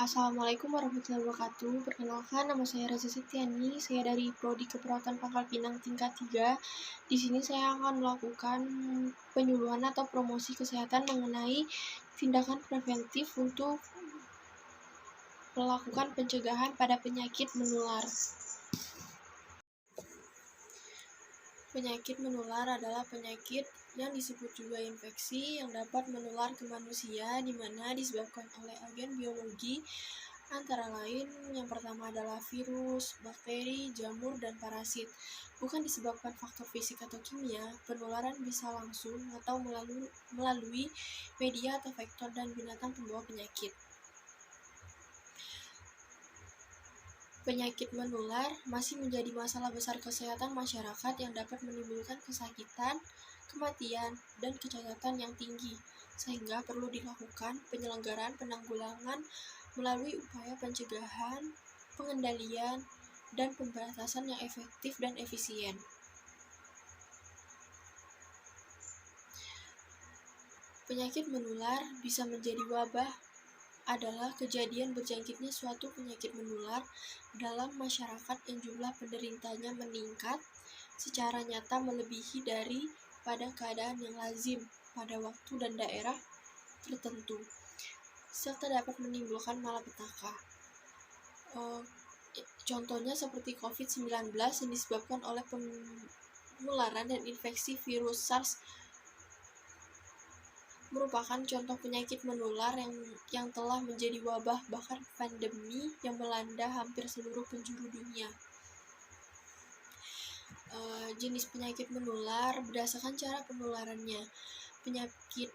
Assalamualaikum warahmatullahi wabarakatuh. Perkenalkan, nama saya Reza Septiani. Saya dari Prodi Keperawatan Pangkal Pinang tingkat 3. Di sini saya akan melakukan penyuluhan atau promosi kesehatan mengenai tindakan preventif untuk melakukan pencegahan pada penyakit menular. Penyakit menular adalah penyakit yang disebut juga infeksi yang dapat menular ke manusia, di mana disebabkan oleh agen biologi antara lain yang pertama adalah virus, bakteri, jamur, dan parasit. Bukan disebabkan faktor fisik atau kimia, penularan bisa langsung atau melalui media atau vektor dan binatang pembawa penyakit. Penyakit menular masih menjadi masalah besar kesehatan masyarakat yang dapat menimbulkan kesakitan, kematian, dan kecacatan yang tinggi, sehingga perlu dilakukan penyelenggaraan penanggulangan melalui upaya pencegahan, pengendalian, dan pemberantasan yang efektif dan efisien. Penyakit menular bisa menjadi wabah adalah kejadian berjangkitnya suatu penyakit menular dalam masyarakat yang jumlah penderitanya meningkat secara nyata melebihi dari pada keadaan yang lazim pada waktu dan daerah tertentu, serta dapat menimbulkan malapetaka. Contohnya seperti COVID-19 yang disebabkan oleh penularan dan infeksi virus SARS merupakan contoh penyakit menular yang telah menjadi wabah bahkan pandemi yang melanda hampir seluruh penjuru dunia. Jenis penyakit menular berdasarkan cara penularannya. Penyakit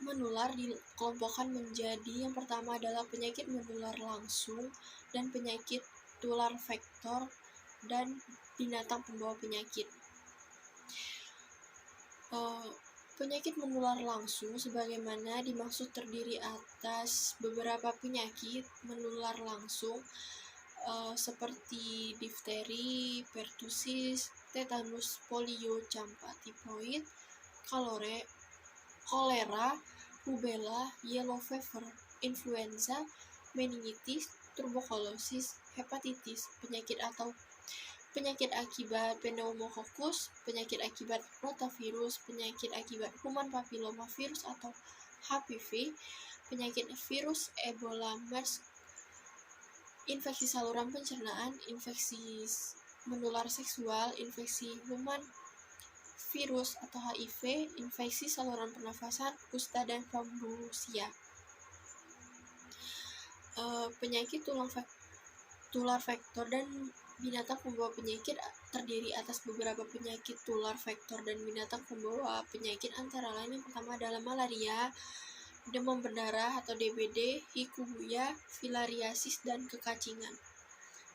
menular dikelompokkan menjadi yang pertama adalah penyakit menular langsung dan penyakit tular vektor dan binatang pembawa penyakit. Penyakit menular langsung sebagaimana dimaksud terdiri atas beberapa penyakit menular langsung seperti difteri, pertusis, tetanus, polio, campak tifoid, kolera, rubella, yellow fever, influenza, meningitis, tuberkulosis, hepatitis, penyakit akibat pneumokokus, penyakit akibat rotavirus, penyakit akibat human papillomavirus atau HPV, penyakit virus Ebola, MERS, infeksi saluran pencernaan, infeksi menular seksual, infeksi human virus atau HIV, infeksi saluran pernafasan, kusta, dan pembusia. Penyakit tular vektor dan binatang pembawa penyakit terdiri atas beberapa penyakit tular vektor dan binatang pembawa penyakit antara lain yang pertama adalah malaria, demam berdarah atau DBD, chikungunya, filariasis, dan kekacingan.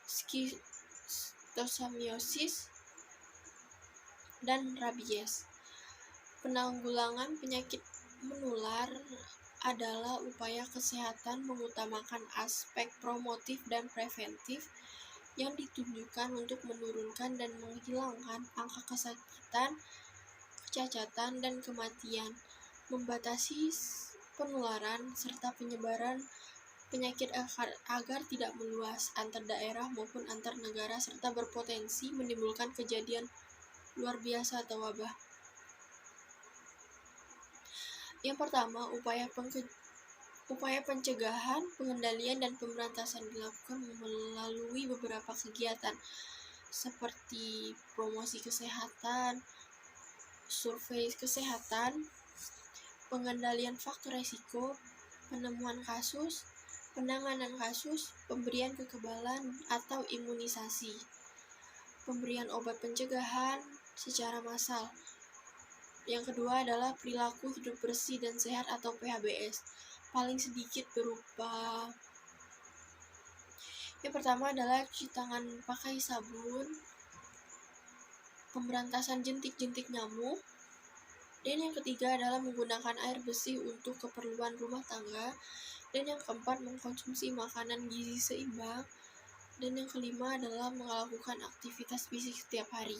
Schistosomiosis dan rabies. Penanggulangan penyakit menular adalah upaya kesehatan mengutamakan aspek promotif dan preventif yang ditunjukkan untuk menurunkan dan menghilangkan angka kesakitan, kecacatan, dan kematian, membatasi penularan, serta penyebaran penyakit agar tidak meluas antar daerah maupun antar negara serta berpotensi menimbulkan kejadian luar biasa atau wabah. Yang pertama, upaya pencegahan, pengendalian, dan pemberantasan dilakukan melalui beberapa kegiatan seperti promosi kesehatan, survei kesehatan, pengendalian faktor risiko, penemuan kasus, penanganan kasus, pemberian kekebalan atau imunisasi, pemberian obat pencegahan secara massal. Yang kedua adalah perilaku hidup bersih dan sehat atau PHBS. Paling sedikit berupa yang pertama adalah cuci tangan pakai sabun, pemberantasan jentik-jentik nyamuk, dan yang ketiga adalah menggunakan air bersih untuk keperluan rumah tangga, dan yang keempat mengkonsumsi makanan gizi seimbang, dan yang kelima adalah melakukan aktivitas fisik setiap hari.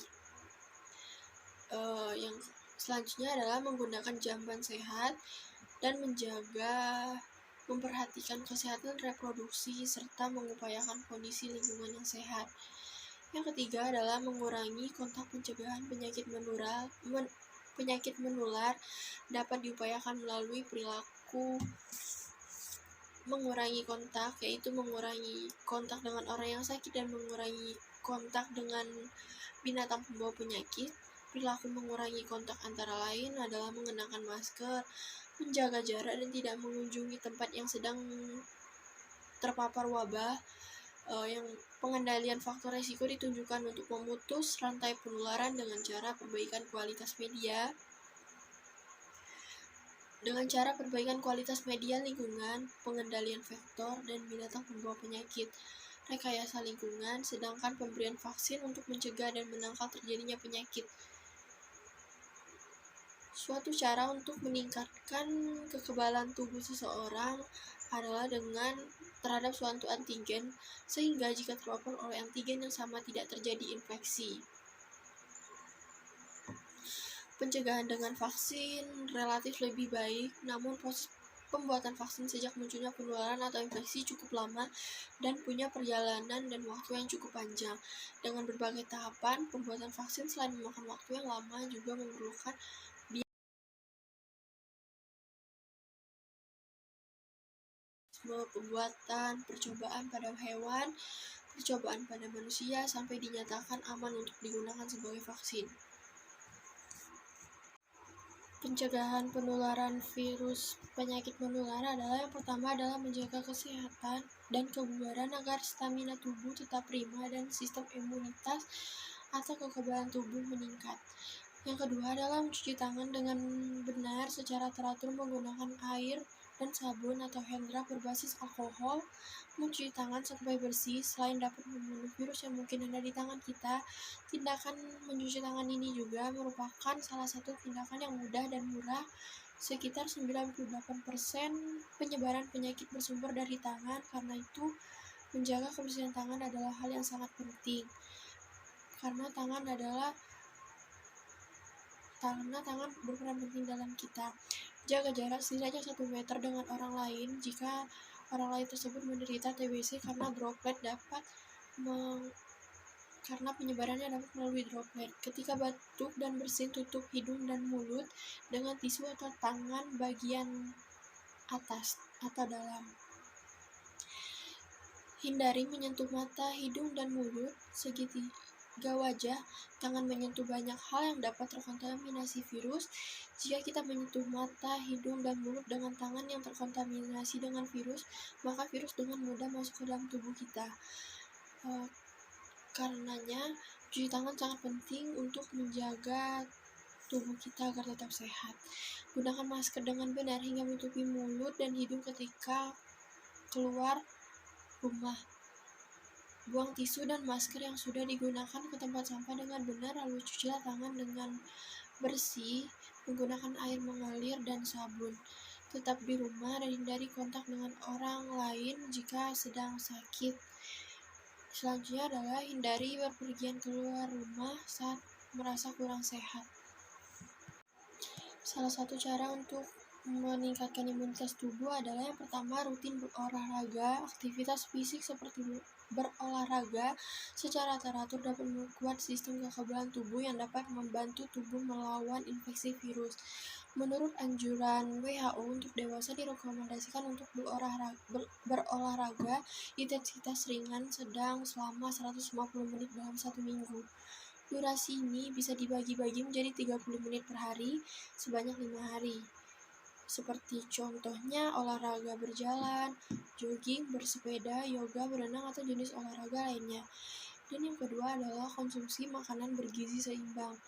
Yang selanjutnya adalah menggunakan jamban sehat dan menjaga memperhatikan kesehatan reproduksi, serta mengupayakan kondisi lingkungan yang sehat. Yang ketiga adalah mengurangi kontak pencegahan penyakit menular dapat diupayakan melalui perilaku mengurangi kontak, yaitu mengurangi kontak dengan orang yang sakit dan mengurangi kontak dengan binatang pembawa penyakit. Perilaku mengurangi kontak antara lain adalah mengenakan masker, menjaga jarak, dan tidak mengunjungi tempat yang sedang terpapar wabah. Yang pengendalian faktor resiko ditunjukkan untuk memutus rantai penularan dengan cara perbaikan kualitas media. Dengan cara perbaikan kualitas media lingkungan, pengendalian vektor dan binatang pembawa penyakit, rekayasa lingkungan, sedangkan pemberian vaksin untuk mencegah dan menangkal terjadinya penyakit. Suatu cara untuk meningkatkan kekebalan tubuh seseorang adalah dengan terhadap suatu antigen, sehingga jika terpapar oleh antigen yang sama tidak terjadi infeksi. Pencegahan dengan vaksin relatif lebih baik, namun proses pembuatan vaksin sejak munculnya penularan atau infeksi cukup lama dan punya perjalanan dan waktu yang cukup panjang. Dengan berbagai tahapan, pembuatan vaksin selain memakan waktu yang lama juga memerlukan pembuatan, percobaan pada hewan, percobaan pada manusia, sampai dinyatakan aman untuk digunakan sebagai vaksin. Pencegahan penularan virus penyakit menular adalah yang pertama adalah menjaga kesehatan dan kebugaran agar stamina tubuh tetap prima dan sistem imunitas atau kekebalan tubuh meningkat. Yang kedua adalah mencuci tangan dengan benar secara teratur menggunakan air dan sabun atau hand rub berbasis alkohol. Mencuci tangan sampai bersih selain dapat membunuh virus yang mungkin ada di tangan kita, tindakan mencuci tangan ini juga merupakan salah satu tindakan yang mudah dan murah. Sekitar 98% penyebaran penyakit bersumber dari tangan, karena itu menjaga kebersihan tangan adalah hal yang sangat penting. Karena tangan berperan penting dalam kita. Jaga jarak setidaknya 1 meter dengan orang lain jika orang lain tersebut menderita TBC karena penyebarannya dapat melalui droplet. Ketika batuk dan bersin, tutup hidung dan mulut dengan tisu atau tangan bagian atas atau dalam. Hindari menyentuh mata, hidung, dan mulut. Segitiga wajah, tangan menyentuh banyak hal yang dapat terkontaminasi virus. Jika kita menyentuh mata, hidung, dan mulut dengan tangan yang terkontaminasi dengan virus, maka virus dengan mudah masuk ke dalam tubuh kita. Karenanya, cuci tangan sangat penting untuk menjaga tubuh kita agar tetap sehat. Gunakan masker dengan benar hingga menutupi mulut dan hidung ketika keluar rumah. Buang tisu dan masker yang sudah digunakan ke tempat sampah dengan benar, lalu cucilah tangan dengan bersih menggunakan air mengalir dan sabun. Tetap di rumah dan hindari kontak dengan orang lain jika sedang sakit. Selanjutnya adalah hindari berpergian keluar rumah saat merasa kurang sehat. Salah satu cara untuk meningkatkan imunitas tubuh adalah yang pertama, rutin berolahraga. Aktivitas fisik seperti berolahraga secara teratur dapat memperkuat sistem kekebalan tubuh yang dapat membantu tubuh melawan infeksi virus. Menurut anjuran WHO untuk dewasa direkomendasikan untuk berolahraga intensitas ringan sedang selama 150 menit dalam 1 minggu. Durasi ini bisa dibagi-bagi menjadi 30 menit per hari sebanyak 5 hari. Seperti contohnya olahraga berjalan, jogging, bersepeda, yoga, berenang, atau jenis olahraga lainnya. Dan yang kedua adalah konsumsi makanan bergizi seimbang.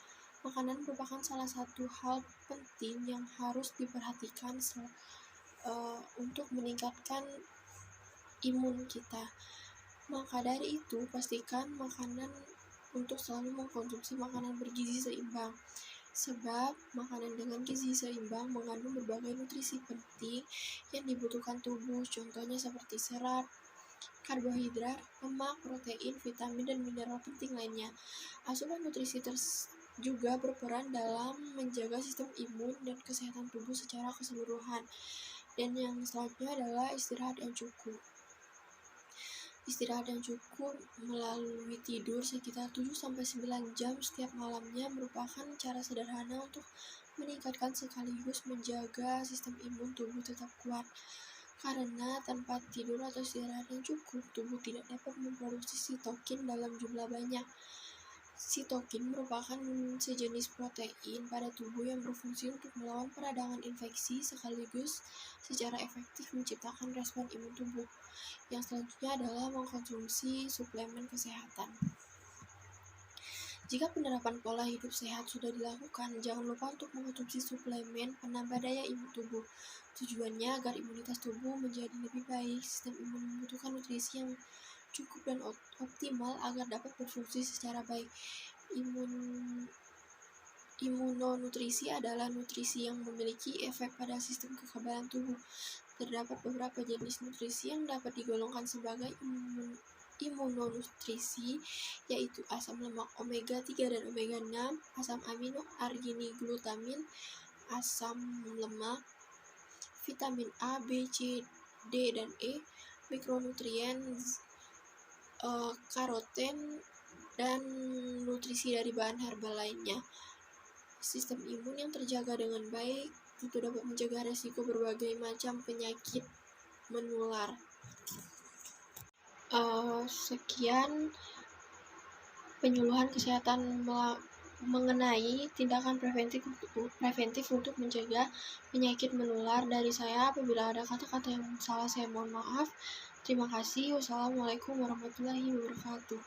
Makanan merupakan salah satu hal penting yang harus diperhatikan untuk meningkatkan imun kita. Maka dari itu, pastikan untuk selalu mengkonsumsi makanan bergizi seimbang. Sebab makanan dengan gizi seimbang mengandung berbagai nutrisi penting yang dibutuhkan tubuh, contohnya seperti serat, karbohidrat, lemak, protein, vitamin, dan mineral penting lainnya. Asupan nutrisi juga berperan dalam menjaga sistem imun dan kesehatan tubuh secara keseluruhan. Dan yang selanjutnya adalah istirahat yang cukup. Istirahat yang cukup melalui tidur sekitar 7-9 jam setiap malamnya merupakan cara sederhana untuk meningkatkan sekaligus menjaga sistem imun tubuh tetap kuat. Karena tanpa tidur atau istirahat yang cukup, tubuh tidak dapat memproduksi sitokin dalam jumlah banyak. Sitokin merupakan sejenis protein pada tubuh yang berfungsi untuk melawan peradangan infeksi sekaligus secara efektif menciptakan respon imun tubuh. Yang selanjutnya adalah mengkonsumsi suplemen kesehatan. Jika penerapan pola hidup sehat sudah dilakukan, jangan lupa untuk mengkonsumsi suplemen penambah daya imun tubuh. Tujuannya agar imunitas tubuh menjadi lebih baik. Sistem imun membutuhkan nutrisi yang cukup dan optimal agar dapat berfungsi secara baik. Imunonutrisi adalah nutrisi yang memiliki efek pada sistem kekebalan tubuh. Terdapat beberapa jenis nutrisi yang dapat digolongkan sebagai imunonutrisi, yaitu asam lemak omega 3 dan omega 6, asam amino arginin glutamin, asam lemak, vitamin A, B, C, D, dan E, mikronutrien, karoten, dan nutrisi dari bahan herbal lainnya. Sistem imun yang terjaga dengan baik itu dapat mencegah resiko berbagai macam penyakit menular. Sekian penyuluhan kesehatan mengenai tindakan preventif untuk mencegah penyakit menular dari saya. Apabila ada kata-kata yang salah, saya mohon maaf. Terima kasih. Wassalamualaikum warahmatullahi wabarakatuh.